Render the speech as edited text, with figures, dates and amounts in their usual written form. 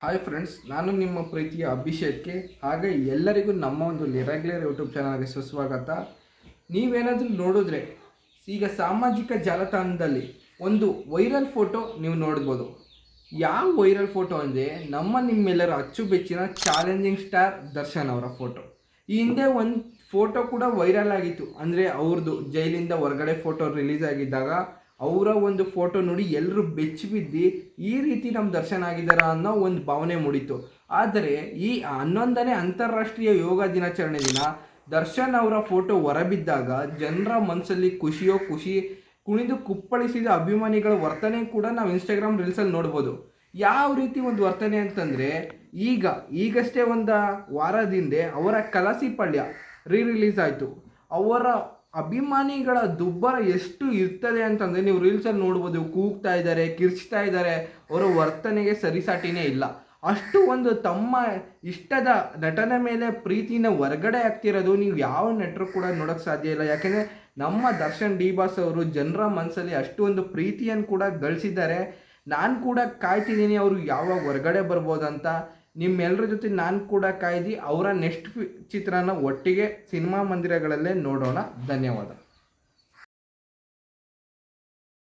Hi friends, ನಾನು ನಿಮ್ಮ ಪ್ರೀತಿಯ ಅಭಿಷೇಕ್ಗೆ ಹಾಗೆ ಎಲ್ಲರಿಗೂ ನಮ್ಮ ಒಂದು ರೆಗ್ಯುಲರ್ ಯೂಟ್ಯೂಬ್ ಚಾನಲ್ಗೆ ಸುಸ್ವಾಗತ. ನೀವೇನಾದರೂ ನೋಡಿದ್ರೆ ಈಗ ಸಾಮಾಜಿಕ ಜಾಲತಾಣದಲ್ಲಿ ಒಂದು ವೈರಲ್ ಫೋಟೋ ನೀವು ನೋಡ್ಬೋದು. ಯಾವ ವೈರಲ್ ಫೋಟೋ ಅಂದರೆ ನಿಮ್ಮೆಲ್ಲರ ಅಚ್ಚುಬೆಚ್ಚಿನ ಚಾಲೆಂಜಿಂಗ್ ಸ್ಟಾರ್ ದರ್ಶನ್ ಅವರ ಫೋಟೋ. ಈ ಹಿಂದೆ ಒಂದು ಫೋಟೋ ಕೂಡ ವೈರಲ್ ಆಗಿತ್ತು, ಅಂದರೆ ಅವ್ರದ್ದು ಜೈಲಿಂದ ಹೊರಗಡೆ ಫೋಟೋ ರಿಲೀಸ್ ಆಗಿದ್ದಾಗ ಅವರ ಒಂದು ಫೋಟೋ ನೋಡಿ ಎಲ್ಲರೂ ಬೆಚ್ಚಿ ಬಿದ್ದು ಈ ರೀತಿ ನಮ್ಮ ದರ್ಶನ ಆಗಿದ್ದಾರ ಅನ್ನೋ ಒಂದು ಭಾವನೆ ಮೂಡಿತು. ಆದರೆ ಈ 11ನೇ ಅಂತಾರಾಷ್ಟ್ರೀಯ ಯೋಗ ದಿನಾಚರಣೆ ದಿನ ದರ್ಶನ್ ಅವರ ಫೋಟೋ ಹೊರಬಿದ್ದಾಗ ಜನರ ಮನಸ್ಸಲ್ಲಿ ಖುಷಿ ಕುಣಿದು ಕುಪ್ಪಳಿಸಿದ ಅಭಿಮಾನಿಗಳ ವರ್ತನೆ ಕೂಡ ನಾವು ಇನ್ಸ್ಟಾಗ್ರಾಮ್ ರೀಲ್ಸಲ್ಲಿ ನೋಡ್ಬೋದು. ಯಾವ ರೀತಿ ಒಂದು ವರ್ತನೆ ಅಂತಂದರೆ, ಈಗಷ್ಟೇ ಒಂದು ವಾರದಿಂದ ಅವರ ಕಲಸಿಪಳ್ಯ ರಿಲೀಸ್ ಆಯಿತು. ಅವರ ಅಭಿಮಾನಿಗಳ ದುಬ್ಬರ ಎಷ್ಟು ಇರ್ತದೆ ಅಂತಂದರೆ ನೀವು ರೀಲ್ಸಲ್ಲಿ ನೋಡ್ಬೋದು. ಕೂಗ್ತಾ ಇದ್ದಾರೆ, ಕಿರ್ಚ್ತಾ ಇದ್ದಾರೆ, ಅವರ ವರ್ತನೆಗೆ ಸರಿಸಾಟಿನೇ ಇಲ್ಲ. ಅಷ್ಟು ಒಂದು ತಮ್ಮ ಇಷ್ಟದ ನಟನ ಮೇಲೆ ಪ್ರೀತಿನ ಹೊರಗಡೆ ಆಗ್ತಿರೋದು ನೀವು ಯಾವ ನಟರು ಕೂಡ ನೋಡೋಕ್ಕೆ ಸಾಧ್ಯ ಇಲ್ಲ. ಯಾಕೆಂದರೆ ನಮ್ಮ ದರ್ಶನ್ ಡಿ ಬಾಸ್ ಅವರು ಜನರ ಮನಸ್ಸಲ್ಲಿ ಅಷ್ಟು ಒಂದು ಪ್ರೀತಿಯನ್ನು ಕೂಡ ಗಳಿಸಿದ್ದಾರೆ. ನಾನು ಕೂಡ ಕಾಯ್ತಿದ್ದೀನಿ ಅವರು ಯಾವಾಗ ಹೊರಗಡೆ ಬರ್ಬೋದಂತ. ನಿಮ್ಮೆಲ್ಲರ ಜೊತೆ ನಾನು ಕೂಡ ಕಾಯ್ದು ಅವರ ನೆಕ್ಸ್ಟ್ ಚಿತ್ರನ ಒಟ್ಟಿಗೆ ಸಿನಿಮಾ ಮಂದಿರಗಳಲ್ಲೇ ನೋಡೋಣ. ಧನ್ಯವಾದ.